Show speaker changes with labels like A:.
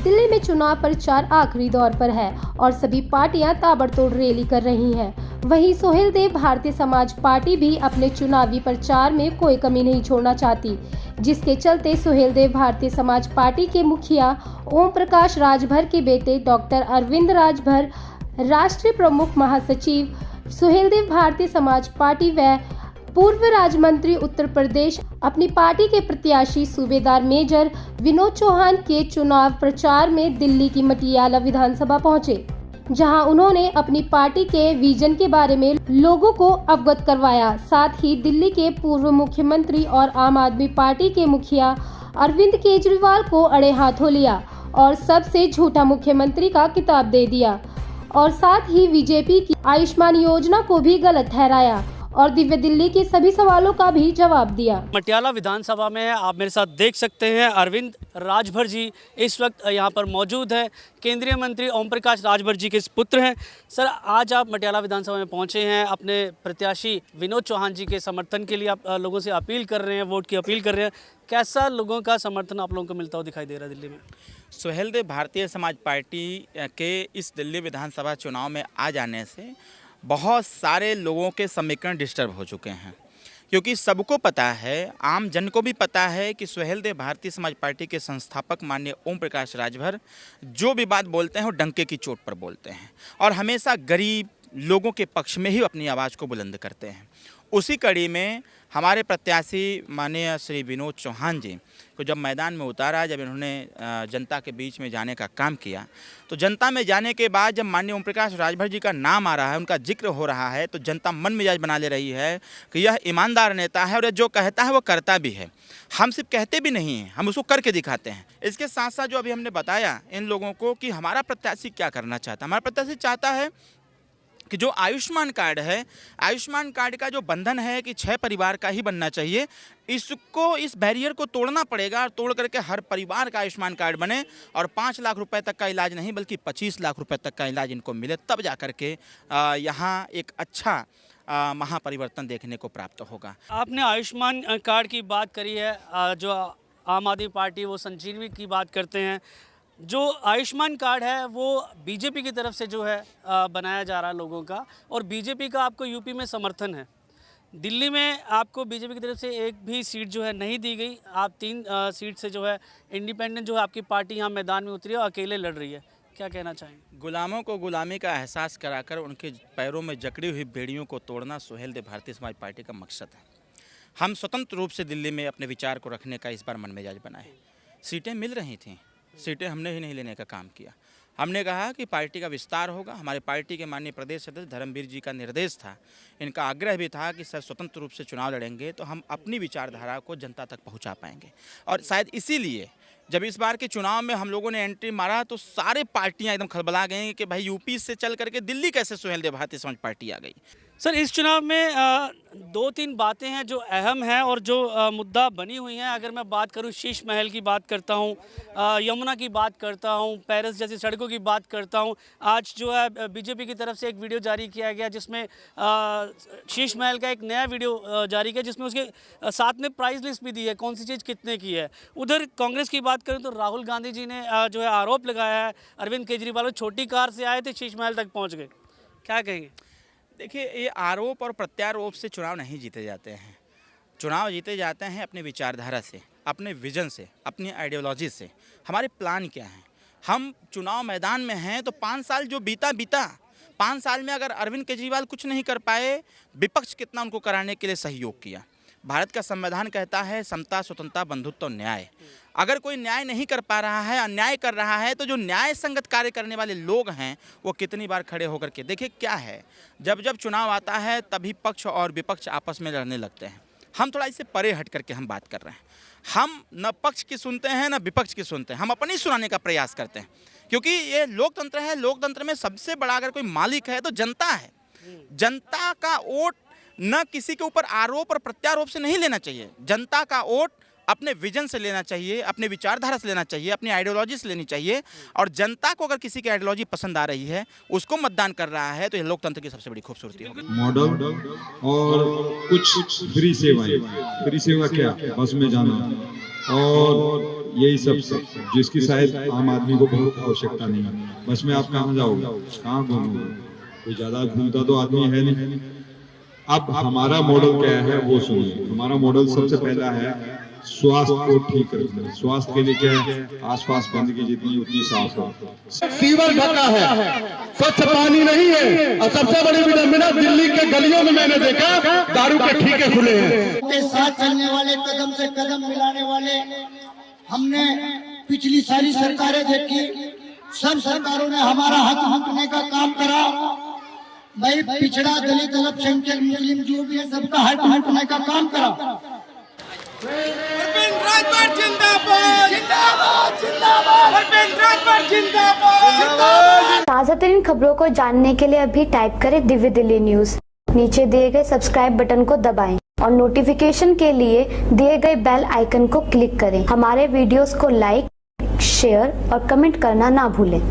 A: दिल्ली में चुनाव प्रचार आखिरी दौर पर है और सभी पार्टियां ताबड़तोड़ रैली कर रही हैं। वहीं सुहेलदेव भारतीय समाज पार्टी भी अपने चुनावी प्रचार में कोई कमी नहीं छोड़ना चाहती, जिसके चलते सुहेलदेव भारतीय समाज पार्टी के मुखिया ओम प्रकाश राजभर के बेटे डॉक्टर अरविंद राजभर, राष्ट्रीय प्रमुख महासचिव सुहेलदेव भारतीय समाज पार्टी व पूर्व राज्य मंत्री उत्तर प्रदेश अपनी पार्टी के प्रत्याशी सूबेदार मेजर विनोद चौहान के चुनाव प्रचार में दिल्ली की मटियाला विधानसभा पहुंचे, जहां उन्होंने अपनी पार्टी के विजन के बारे में लोगों को अवगत करवाया। साथ ही दिल्ली के पूर्व मुख्यमंत्री और आम आदमी पार्टी के मुखिया अरविंद केजरीवाल को अड़े हाथों लिया और सबसे झूठा मुख्यमंत्री का खिताब दे दिया और साथ ही बीजेपी की आयुष्मान योजना को भी गलत ठहराया और दिव्य दिल्ली के सभी सवालों का भी जवाब दिया।
B: मटियाला विधानसभा में आप मेरे साथ देख सकते हैं अरविंद राजभर जी इस वक्त यहाँ पर मौजूद है। केंद्रीय मंत्री ओम प्रकाश राजभर जी के पुत्र हैं। सर, आज आप मटियाला विधानसभा में पहुँचे हैं, अपने प्रत्याशी विनोद चौहान जी के समर्थन के लिए आप लोगों से अपील कर रहे हैं, वोट की अपील कर रहे हैं। कैसा लोगों का समर्थन आप लोगों को मिलता हुआ दिखाई दे रहा है दिल्ली में?
C: सुहेलदेव भारतीय समाज पार्टी के इस दिल्ली विधानसभा चुनाव में आ जाने से बहुत सारे लोगों के समीकरण डिस्टर्ब हो चुके हैं, क्योंकि सबको पता है, आम जन को भी पता है कि सुहेलदेव भारतीय समाज पार्टी के संस्थापक माननीय ओम प्रकाश राजभर जो भी बात बोलते हैं वो डंके की चोट पर बोलते हैं और हमेशा गरीब लोगों के पक्ष में ही अपनी आवाज़ को बुलंद करते हैं। उसी कड़ी में हमारे प्रत्याशी माननीय श्री विनोद चौहान जी को जब मैदान में उतारा, जब इन्होंने जनता के बीच में जाने का काम किया, तो जनता में जाने के बाद जब माननीय ओम प्रकाश राजभर जी का नाम आ रहा है, उनका जिक्र हो रहा है, तो जनता मन मिजाज बना ले रही है कि यह ईमानदार नेता है और जो कहता है वो करता भी है। हम सिर्फ कहते भी नहीं हैं, हम उसको करके दिखाते हैं। इसके साथ साथ जो अभी हमने बताया इन लोगों को कि हमारा प्रत्याशी क्या करना चाहता है, हमारा प्रत्याशी चाहता है कि जो आयुष्मान कार्ड है, आयुष्मान कार्ड का जो बंधन है कि 6 परिवार का ही बनना चाहिए, इसको, इस बैरियर को तोड़ना पड़ेगा और तोड़ करके हर परिवार का आयुष्मान कार्ड बने और 5 लाख रुपए तक का इलाज नहीं बल्कि 25 लाख रुपए तक का इलाज इनको मिले, तब जा करके यहाँ एक अच्छा महापरिवर्तन देखने को प्राप्त होगा।
B: आपने आयुष्मान कार्ड की बात करी है, जो आम आदमी पार्टी वो संजीवनी की बात करते हैं। जो आयुष्मान कार्ड है वो बीजेपी की तरफ से जो है बनाया जा रहा है लोगों का, और बीजेपी का आपको यूपी में समर्थन है। दिल्ली में आपको बीजेपी की तरफ से एक भी सीट जो है नहीं दी गई। आप 3 सीट से जो है इंडिपेंडेंट जो है आपकी पार्टी यहाँ मैदान में उतरी है और अकेले लड़ रही है। क्या कहना चाहेंगे?
C: गुलामों को गुलामी का एहसास कराकर उनके पैरों में जकड़ी हुई बेड़ियों को तोड़ना सुहेलदेव भारतीय समाज पार्टी का मकसद है। हम स्वतंत्र रूप से दिल्ली में अपने विचार को रखने का इस बार मन मिजाज बनाए। सीटें मिल रही थीं, सीटें हमने ही नहीं लेने का काम किया। हमने कहा कि पार्टी का विस्तार होगा। हमारे पार्टी के माननीय प्रदेश अध्यक्ष धर्मवीर जी का निर्देश था, इनका आग्रह भी था कि सर स्वतंत्र रूप से चुनाव लड़ेंगे तो हम अपनी विचारधारा को जनता तक पहुंचा पाएंगे। और शायद इसीलिए जब इस बार के चुनाव में हम लोगों ने एंट्री मारा तो सारे पार्टियां एकदम खलबला गई कि भाई यूपी से चल करके दिल्ली कैसे सुहेलदेव भारतीय समाज पार्टी आ गई।
B: सर, इस चुनाव में 2-3 बातें हैं जो अहम हैं और जो मुद्दा बनी हुई हैं। अगर मैं बात करूं, शीश महल की बात करता हूं, यमुना की बात करता हूं, पेरिस जैसी सड़कों की बात करता हूं। आज जो है बीजेपी की तरफ से एक वीडियो जारी किया गया जिसमें शीश महल का एक नया वीडियो जारी किया जिसमें उसके साथ में प्राइस लिस्ट भी दी है, कौन सी चीज़ कितने की है। उधर कांग्रेस की बात करूँ तो राहुल गांधी जी ने जो है आरोप लगाया है अरविंद केजरीवाल छोटी कार से आए थे, शीश महल तक पहुँच गए। क्या कहेंगे?
C: देखिए, ये आरोप और प्रत्यारोप से चुनाव नहीं जीते जाते हैं। चुनाव जीते जाते हैं अपने विचारधारा से, अपने विजन से, अपनी आइडियोलॉजी से। हमारे प्लान क्या हैं? हम चुनाव मैदान में हैं तो 5 साल जो बीता 5 साल में अगर अरविंद केजरीवाल कुछ नहीं कर पाए, विपक्ष कितना उनको कराने के लिए सहयोग किया। भारत का संविधान कहता है समता, स्वतंत्रता, बंधुत्व और न्याय। अगर कोई न्याय नहीं कर पा रहा है, अन्याय कर रहा है, तो जो न्याय संगत कार्य करने वाले लोग हैं वो कितनी बार खड़े होकर के देखिए क्या है। जब जब चुनाव आता है तभी पक्ष और विपक्ष आपस में लड़ने लगते हैं। हम थोड़ा इससे परे हट करके हम बात कर रहे हैं। हम न पक्ष की सुनते हैं न विपक्ष की सुनते हैं, हम अपनी सुनाने का प्रयास करते हैं, क्योंकि ये लोकतंत्र है। लोकतंत्र में सबसे बड़ा अगर कोई मालिक है तो जनता है। जनता का वोट न किसी के ऊपर आरोप और प्रत्यारोप से नहीं लेना चाहिए। जनता का वोट अपने विजन से लेना चाहिए, अपने विचारधारा से लेना चाहिए, अपनी आइडियोलॉजी से लेनी चाहिए। और जनता को अगर किसी की आइडियोलॉजी पसंद आ रही है, उसको मतदान कर रहा है, तो ये लोकतंत्र की सबसे बड़ी खूबसूरती होगी।
D: मॉडल और कुछ फ्री सेवाएं। फ्री सेवा क्या? बस में जाना और यही सब जिसकी शायद आम आदमी को बहुत आवश्यकता नहीं है। बस में आप कहाँ जाओगे, कहाँ घूमोगे, कोई ज्यादा घूमता तो आदमी है नहीं। अब हमारा मॉडल क्या है वो सुनिए। हमारा मॉडल सबसे पहला है स्वास्थ्य को ठीक रखना। स्वास्थ्य के लिए क्या है, आसपास गंदगी जितनी उतनी साफ हो।
E: सीवर ढका है, स्वच्छ पानी नहीं है, और सबसे बड़ी विडंबना दिल्ली के गलियों में मैंने देखा दारू के ठेके खुले हैं।
F: के साथ चलने वाले, कदम से कदम मिलाने वाले हमने पिछली सारी सरकारें देखी। सब सरकारों ने हमारा हक हकने का काम करा। भाई पिछड़ा, दलित, अल्पसंख्यक, मुस्लिम जो भी है सबका हक हकने का काम करा।
G: ताज़ा तरीन खबरों को जानने के लिए अभी टाइप करें दिव्य दिल्ली न्यूज। नीचे दिए गए सब्सक्राइब बटन को दबाएं और नोटिफिकेशन के लिए दिए गए बेल आइकन को क्लिक करें। हमारे वीडियोस को लाइक, शेयर और कमेंट करना ना भूलें।